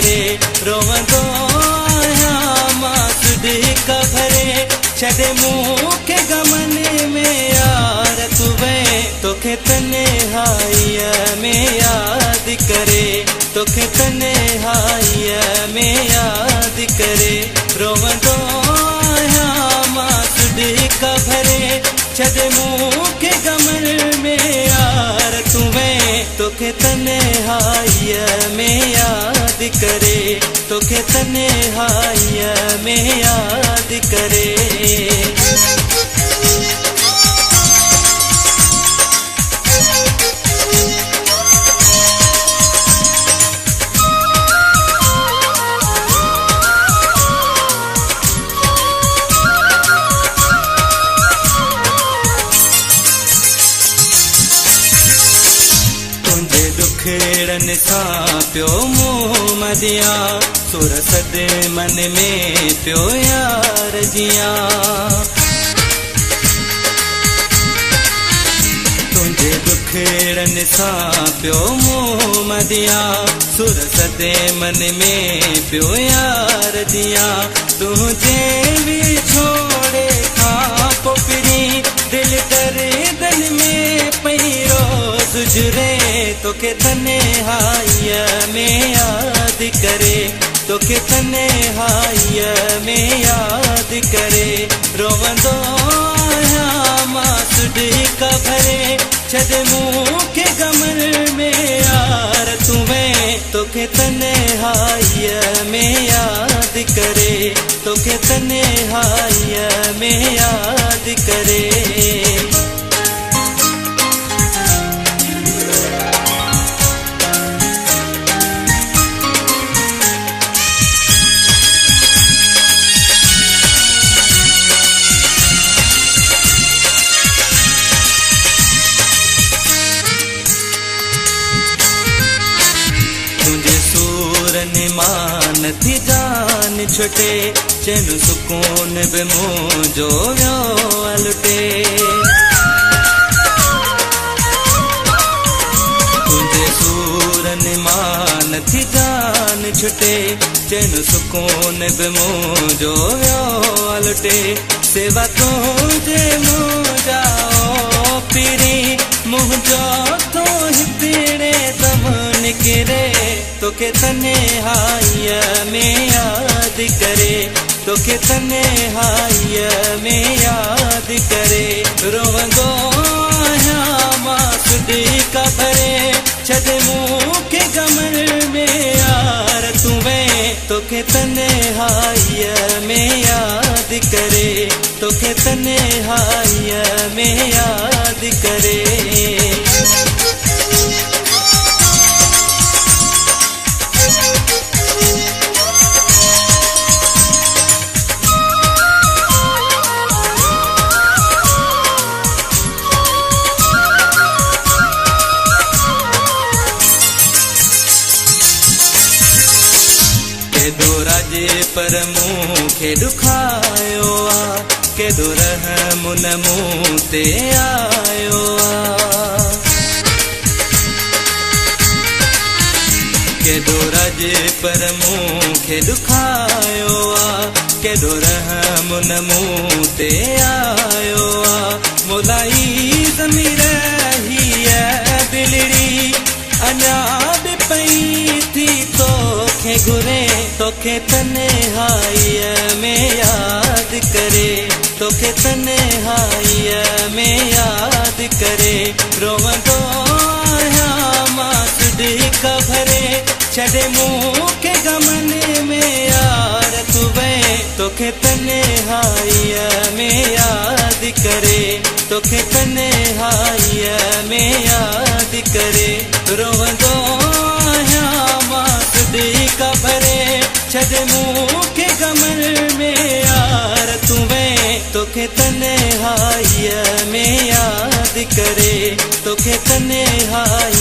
करे रोवंदो आहियां मां तुॾिका भरे छॾे मूंखे गमन में यार तूं वे तोखे तन्हाईअ में यादि करे तोखे तन्हाईअ में यादि करे रोवंदो आहियां मां तुॾिका भरे छॾे मूंखे गमन में यार तूं वे तोखे तन्हाईअ में यादि करे तोखे तन्हाईअ में यादि करे। दुखड़न सां पियो मुंहुं मदिया सुर सदे मन में पियो यार जिया तुंहिंजे दुखड़न सां पियो मुंहुं मदिया सुर सदे मन में पियो यार जिया तुंहिंजे बि छोड़े खां पोइ पिरी दिलि करे दिल में पई रोज़ जुरे तोखे तन्हाईअ में यादि करे तोखे तन्हाईअ में यादि करे रोवंदो आहियां मां तुॾिका भरे छॾे मूंखे गमन में यार तूं वे तोखे तन्हाईअ में यादि करे तोखे तन्हाईअ में यादि करे। मान थी जान छुटे चैन सुकून बि मुंहिंजो वियो अलटे तुंहिंजे सूरन मान थी जान छुटे चैन सुकून बि मुंहिंजो वियो अलटे सेवा तुंहिंजे मुंहिंजा पीरी मुंहिंजो तो हितड़े दम निकिरे तोखे तन्हाईअ में यादि करे तोखे तन्हाईअ में यादि करे रोवंदो आहियां मां तुॾिका भरे छॾे मूंखे गमन में यार तूं वे तोखे तन्हाईअ में यादि करे तोखे तन्हाईअ में यादि करे। केॾो राजे पर मूंखे ॾुखायो आ केॾो रहम न मूं ते आयो आ केॾो राजे पर मूंखे ॾुखायो आ केॾो रहम न मूं ते आयो आ मोलाई ज़मीर हीअ बिलड़ी अञा बि पई थी तोखे घुरे तोखे तन्हाईअ में यादि करे तोखे तन्हाईअ में यादि करे रोवंदो आहियां मां तुॾिका भरे छॾे मूंखे गमन में यार तूं वे तोखे तन्हाईअ में यादि करे तोखे तन्हाईअ में यादि करे रोवंदो आहियां मां तुॾिका भरे छॾे मूंखे गमन में यार तूं वे तोखे तन्हाईअ में यादि करे तोखे तन्हाईअ